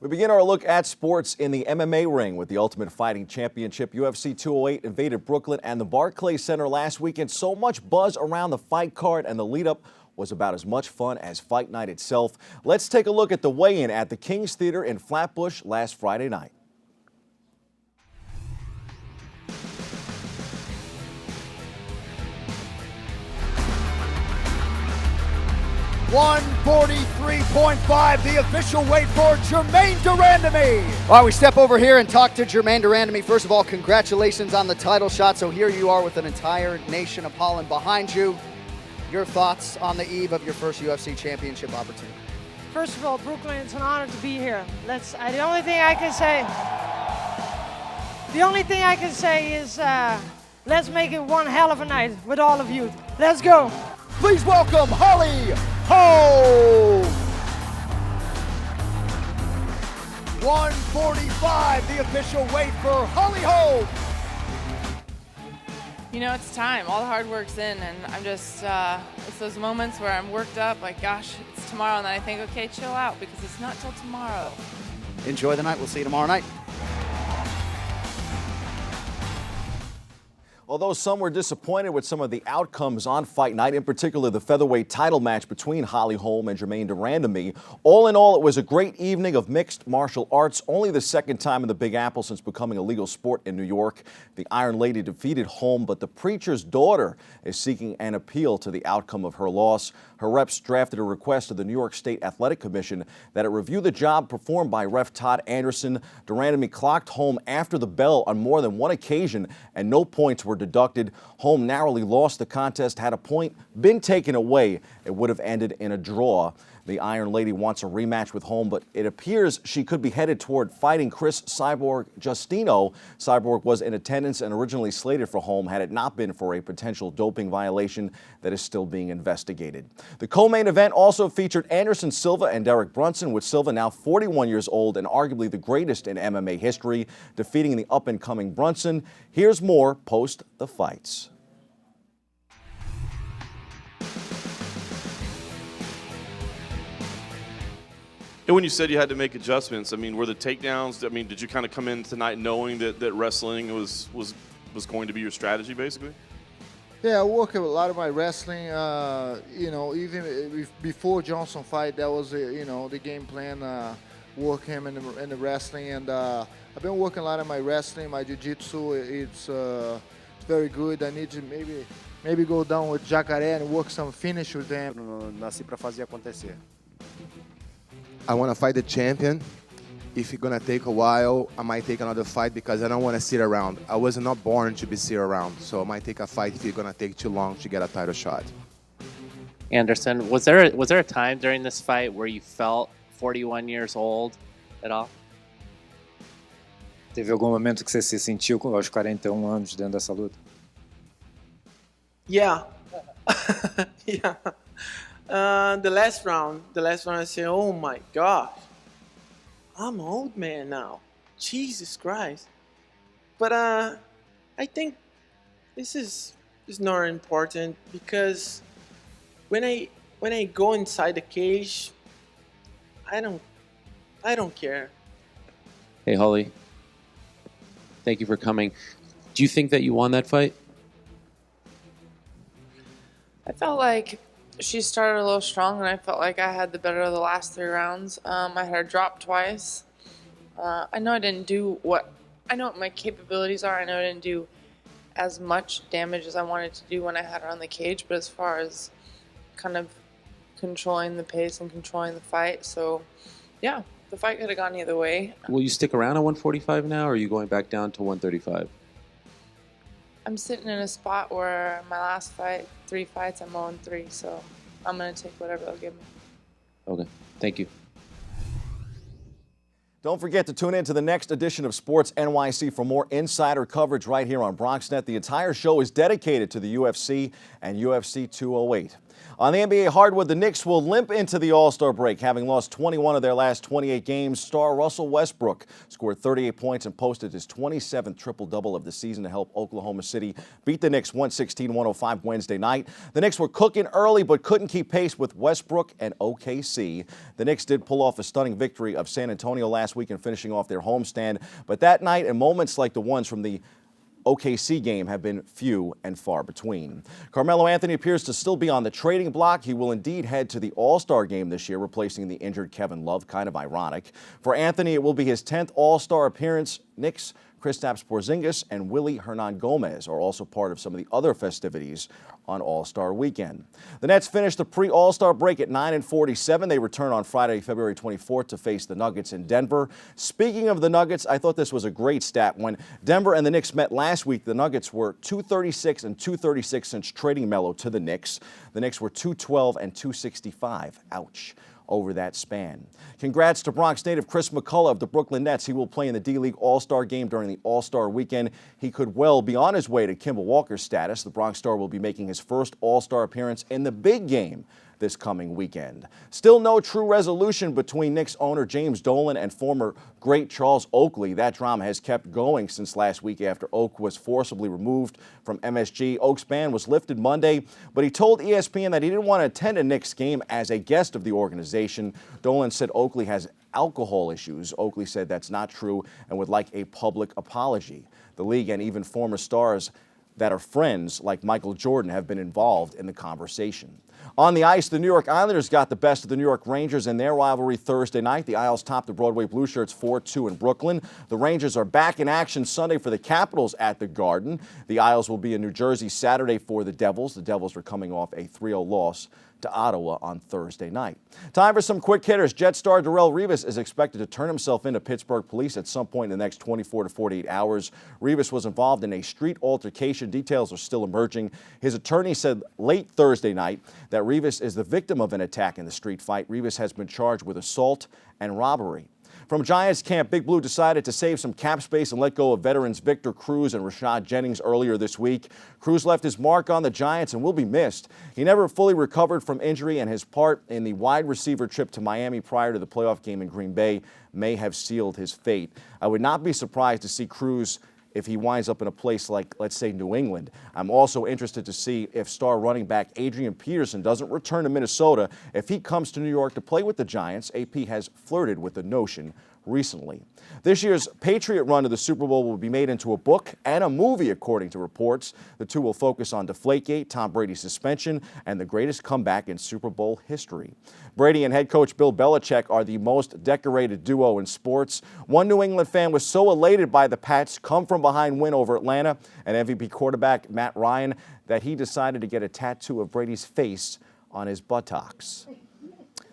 We begin our look at sports in the MMA ring with the Ultimate Fighting Championship. UFC 208 invaded Brooklyn and the Barclays Center last weekend. So much buzz around the fight card, and the lead-up was about as much fun as fight night itself. Let's take a look at the weigh-in at the King's Theater in Flatbush last Friday night. 143.5, the official weight for Germaine de Randamie. All right, we step over here and talk to Germaine de Randamie. First of all, congratulations on the title shot. So here you are with an entire nation of Holland behind you. Your thoughts on the eve of your first UFC championship opportunity? First of all, Brooklyn, it's an honor to be here. The only thing I can say is let's make it one hell of a night with all of you. Let's go. Please welcome Holly Holm. 145, the official weight for Holly Holm. You know, it's time. All the hard work's in, and I'm just, it's those moments where I'm worked up, like, gosh, it's tomorrow, and then I think, okay, chill out, because it's not till tomorrow. Enjoy the night. We'll see you tomorrow night. Although some were disappointed with some of the outcomes on fight night, in particular the featherweight title match between Holly Holm and Germaine de Randamie, all in all, it was a great evening of mixed martial arts, only the second time in the Big Apple since becoming a legal sport in New York. The Iron Lady defeated Holm, but the preacher's daughter is seeking an appeal to the outcome of her loss. Her reps drafted a request to the New York State Athletic Commission that it review the job performed by ref Todd Anderson. De Randamie clocked Holm after the bell on more than one occasion, and no points were deducted. Holm narrowly lost the contest. Had a point been taken away, it would have ended in a draw. The Iron Lady wants a rematch with Holm, but it appears she could be headed toward fighting Chris Cyborg Justino. Cyborg was in attendance and originally slated for Holm had it not been for a potential doping violation that is still being investigated. The co-main event also featured Anderson Silva and Derek Brunson, with Silva now 41 years old and arguably the greatest in MMA history, defeating the up-and-coming Brunson. Here's more post the fights. And when you said you had to make adjustments, I mean, were the takedowns, I mean, did you kind of come in tonight knowing that wrestling was going to be your strategy, basically? Yeah, I work a lot of my wrestling, you know, even before Johnson fight, that was, you know, the game plan, work him in the wrestling. And I've been working a lot of my wrestling, my jiu-jitsu, it's very good. I need to maybe go down with Jacaré and work some finish with them. Nasci para fazer acontecer. I want to fight the champion. If it's going to take a while, I might take another fight because I don't want to sit around. I was not born to be sit around, so I might take a fight if it's going to take too long to get a title shot. Anderson, was there a time during this fight where you felt 41 years old at all? Teve algum momento que você se sentiu aos 41 anos dentro dessa luta? Yeah. Yeah. The last round I said, oh my gosh, I'm an old man now. Jesus Christ. But I think this is not important because when I go inside the cage, I don't care. Hey, Holly. Thank you for coming. Do you think that you won that fight? I felt like she started a little strong, and I felt like I had the better of the last 3 rounds. I had her drop twice. I know I didn't do I know what my capabilities are. I know I didn't do as much damage as I wanted to do when I had her on the cage, but as far as kind of controlling the pace and controlling the fight, so yeah, the fight could have gone either way. Will you stick around at 145 now, or are you going back down to 135? I'm sitting in a spot where my last fight, 3 fights, I'm 0-3, so I'm going to take whatever they'll give me. Okay, thank you. Don't forget to tune in to the next edition of Sports NYC for more insider coverage right here on BronxNet. The entire show is dedicated to the UFC and UFC 208. On the NBA hardwood, the Knicks will limp into the All-Star break, having lost 21 of their last 28 games. Star Russell Westbrook scored 38 points and posted his 27th triple-double of the season to help Oklahoma City beat the Knicks 116-105 Wednesday night. The Knicks were cooking early but couldn't keep pace with Westbrook and OKC. The Knicks did pull off a stunning victory of San Antonio last last week and finishing off their homestand. But that night and moments like the ones from the OKC game have been few and far between. Carmelo Anthony appears to still be on the trading block. He will indeed head to the All-Star game this year, replacing the injured Kevin Love. Kind of ironic. For Anthony, it will be his 10th All-Star appearance. Knicks Kristaps Porzingis and Willie Hernan-Gomez are also part of some of the other festivities on All-Star Weekend. The Nets finished the pre-All-Star break at 9-47. They return on Friday, February 24th to face the Nuggets in Denver. Speaking of the Nuggets, I thought this was a great stat. When Denver and the Knicks met last week, the Nuggets were 236 and 236 since trading Melo to the Knicks. The Knicks were 212 and 265. Ouch. Over that span. Congrats to Bronx native Chris McCullough of the Brooklyn Nets. He will play in the D-League All-Star game during the All-Star weekend. He could well be on his way to Kemba Walker's status. The Bronx star will be making his first All-Star appearance in the big game this coming weekend. Still no true resolution between Knicks owner James Dolan and former great Charles Oakley. That drama has kept going since last week after Oak was forcibly removed from MSG. Oak's ban was lifted Monday, but he told ESPN that he didn't want to attend a Knicks game as a guest of the organization. Dolan said Oakley has alcohol issues. Oakley said that's not true and would like a public apology. The league and even former stars that are friends like Michael Jordan have been involved in the conversation. On the ice, the New York Islanders got the best of the New York Rangers in their rivalry Thursday night. The Isles topped the Broadway Blue Shirts 4-2 in Brooklyn. The Rangers are back in action Sunday for the Capitals at the Garden. The Isles will be in New Jersey Saturday for the Devils. The Devils are coming off a 3-0 loss to Ottawa on Thursday night. Time for some quick hitters. Jet star Darrelle Revis is expected to turn himself into Pittsburgh police at some point in the next 24 to 48 hours. Revis was involved in a street altercation. Details are still emerging. His attorney said late Thursday night that Revis is the victim of an attack in the street fight. Revis has been charged with assault and robbery. From Giants camp, Big Blue decided to save some cap space and let go of veterans Victor Cruz and Rashad Jennings earlier this week. Cruz left his mark on the Giants and will be missed. He never fully recovered from injury, and his part in the wide receiver trip to Miami prior to the playoff game in Green Bay may have sealed his fate. I would not be surprised to see Cruz if he winds up in a place like, let's say, New England. I'm also interested to see if star running back Adrian Peterson doesn't return to Minnesota. If he comes to New York to play with the Giants, AP has flirted with the notion recently. This year's Patriot run to the Super Bowl will be made into a book and a movie, according to reports. The two will focus on Deflategate, Tom Brady's suspension, and the greatest comeback in Super Bowl history. Brady and head coach Bill Belichick are the most decorated duo in sports. One New England fan was so elated by the Pats' come-from-behind win over Atlanta and MVP quarterback Matt Ryan that he decided to get a tattoo of Brady's face on his buttocks.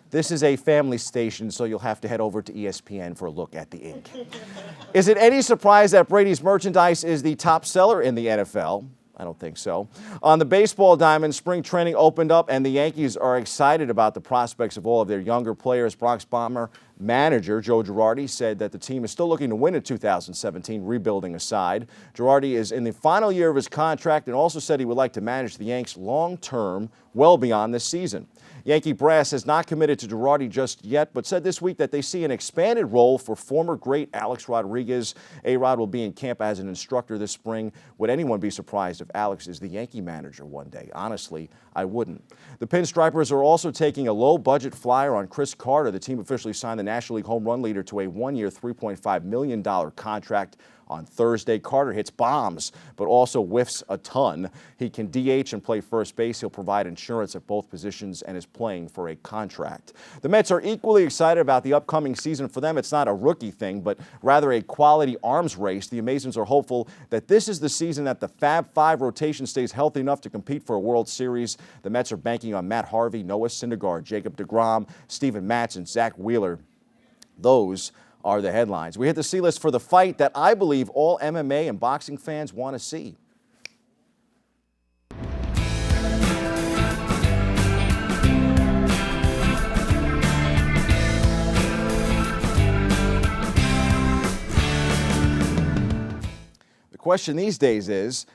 This is a family station, so you'll have to head over to ESPN for a look at the ink. Is it any surprise that Brady's merchandise is the top seller in the NFL? I don't think so. On the baseball diamond, spring training opened up, and the Yankees are excited about the prospects of all of their younger players. Bronx Bomber manager Joe Girardi said that the team is still looking to win in 2017, rebuilding aside. Girardi is in the final year of his contract and also said he would like to manage the Yanks long-term, well beyond this season. Yankee brass has not committed to Girardi just yet, but said this week that they see an expanded role for former great Alex Rodriguez. A-Rod will be in camp as an instructor this spring. Would anyone be surprised if Alex is the Yankee manager one day? Honestly, I wouldn't. The Pinstripers are also taking a low-budget flyer on Chris Carter. The team officially signed the National League home run leader to a one-year, $3.5 million contract on Thursday. Carter hits bombs, but also whiffs a ton. He can DH and play first base. He'll provide insurance at both positions and is playing for a contract. The Mets are equally excited about the upcoming season. For them, it's not a rookie thing, but rather a quality arms race. The Amazons are hopeful that this is the season that the Fab Five rotation stays healthy enough to compete for a World Series. The Mets are banking on Matt Harvey, Noah Syndergaard, Jacob deGrom, Steven Matz, and Zach Wheeler. Those are the headlines. We hit the C-list for the fight that I believe all MMA and boxing fans want to see. The question these days is,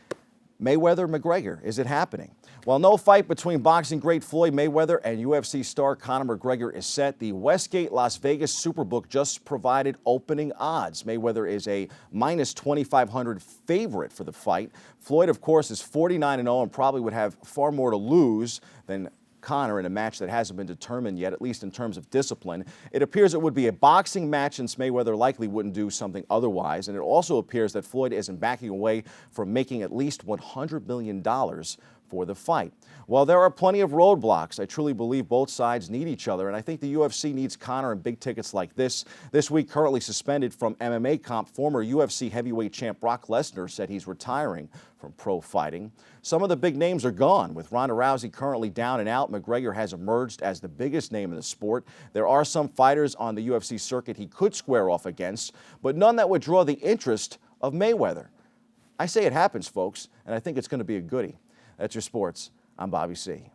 Mayweather-McGregor, is it happening? While no fight between boxing great Floyd Mayweather and UFC star Conor McGregor is set, the Westgate Las Vegas Superbook just provided opening odds. Mayweather is a minus 2,500 favorite for the fight. Floyd, of course, is 49-0 and probably would have far more to lose than Conor in a match that hasn't been determined yet, at least in terms of discipline. It appears it would be a boxing match since Mayweather likely wouldn't do something otherwise. And it also appears that Floyd isn't backing away from making at least $100 million for the fight. While there are plenty of roadblocks, I truly believe both sides need each other, and I think the UFC needs Conor in big tickets like this. This week, currently suspended from MMA comp, former UFC heavyweight champ Brock Lesnar said he's retiring from pro fighting. Some of the big names are gone. With Ronda Rousey currently down and out, McGregor has emerged as the biggest name in the sport. There are some fighters on the UFC circuit he could square off against, but none that would draw the interest of Mayweather. I say it happens, folks, and I think it's going to be a goodie. That's your sports. I'm Bobby C.